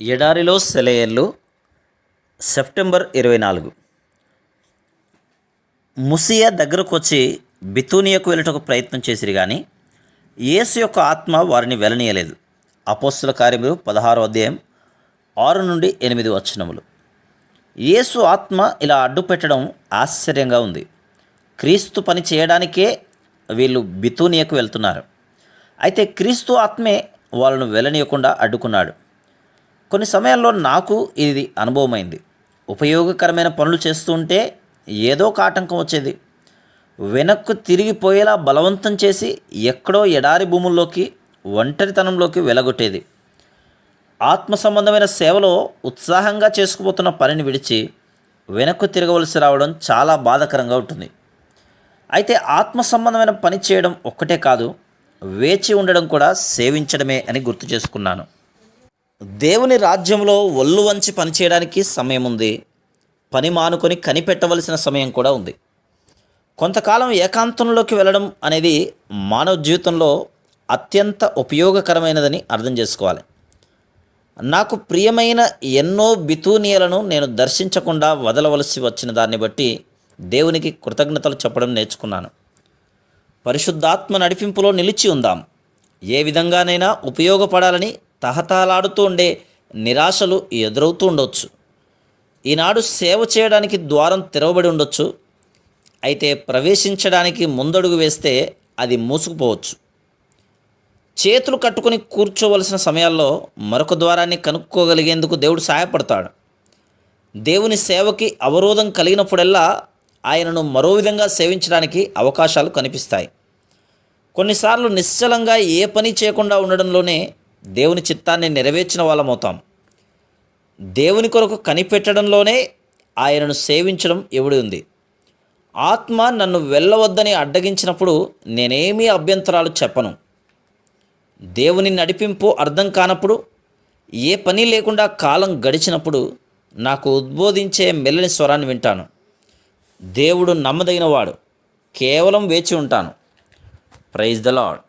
ఎడారిలో సెలయేర్లు సెప్టెంబర్ 24. ముసియ దగ్గరకు వచ్చి బితూనియకు వెళ్ళటకు ప్రయత్నం చేసిరి కానీ యేసు యొక్క ఆత్మ వారిని వెళ్ళనీయలేదు. అపోస్తుల కార్యములు 16వ అధ్యాయం 6 నుండి 8 వచనములు. యేసు ఆత్మ ఇలా అడ్డుపెట్టడం ఆశ్చర్యంగా ఉంది. క్రీస్తు పని చేయడానికే వీళ్ళు బితూనియకు వెళ్తున్నారు. అయితే క్రీస్తు ఆత్మే వాళ్ళను వెళ్ళనీయకుండా అడ్డుకున్నాడు. కొన్ని సమయాల్లో నాకు ఇది అనుభవమైంది. ఉపయోగకరమైన పనులు చేస్తుంటే ఏదో ఒక ఆటంకం వచ్చేది. వెనక్కు తిరిగిపోయేలా బలవంతం చేసి ఎక్కడో ఎడారి భూముల్లోకి, ఒంటరితనంలోకి వెలగొట్టేది. ఆత్మ సంబంధమైన సేవలో ఉత్సాహంగా చేసుకుపోతున్న పనిని విడిచి వెనక్కు తిరగవలసి రావడం చాలా బాధాకరంగా ఉంటుంది. అయితే ఆత్మ సంబంధమైన పని చేయడం ఒక్కటే కాదు, వేచి ఉండడం కూడా సేవించడమే అని గుర్తు చేసుకున్నాను. దేవుని రాజ్యంలో ఒళ్ళు వంచి పనిచేయడానికి సమయం ఉంది. పని మానుకొని కనిపెట్టవలసిన సమయం కూడా ఉంది. కొంతకాలం ఏకాంతంలోకి వెళ్ళడం అనేది మానవ జీవితంలో అత్యంత ఉపయోగకరమైనదని అర్థం చేసుకోవాలి. నాకు ప్రియమైన ఎన్నో బితూనియలను నేను దర్శించకుండా వదలవలసి వచ్చిన దాన్ని బట్టి దేవునికి కృతజ్ఞతలు చెప్పడం నేర్చుకున్నాను. పరిశుద్ధాత్మ నడిపింపులో నిలిచి ఉందాం. ఏ విధంగానైనా ఉపయోగపడాలని తహతహలాడుతూ ఉండే నిరాశలు ఎదురవుతూ ఉండొచ్చు. ఈనాడు సేవ చేయడానికి ద్వారం తెరవబడి ఉండొచ్చు. అయితే ప్రవేశించడానికి ముందడుగు వేస్తే అది మూసుకుపోవచ్చు. చేతులు కట్టుకొని కూర్చోవలసిన సమయాల్లో మరొక ద్వారాన్ని కనుక్కోగలిగేందుకు దేవుడు సహాయపడతాడు. దేవుని సేవకి అవరోధం కలిగినప్పుడల్లా ఆయనను మరో విధంగా సేవించడానికి అవకాశాలు కనిపిస్తాయి. కొన్నిసార్లు నిశ్చలంగా ఏ పని చేయకుండా ఉండడంలోనే దేవుని చిత్తాన్ని నెరవేర్చిన వాళ్ళమవుతాం. దేవుని కొరకు కనిపెట్టడంలోనే ఆయనను సేవించడం ఎవడి ఉంది. ఆత్మ నన్ను వెళ్ళవద్దని అడ్డగించినప్పుడు నేనేమీ అభ్యంతరాలు చెప్పను. దేవుని నడిపింపు అర్థం కానప్పుడు, ఏ పని లేకుండా కాలం గడిచినప్పుడు నాకు ఉద్బోధించే మెల్లని స్వరాన్ని వింటాను. దేవుడు నమ్మదగినవాడు. కేవలం వేచి ఉంటాను. Praise the lord.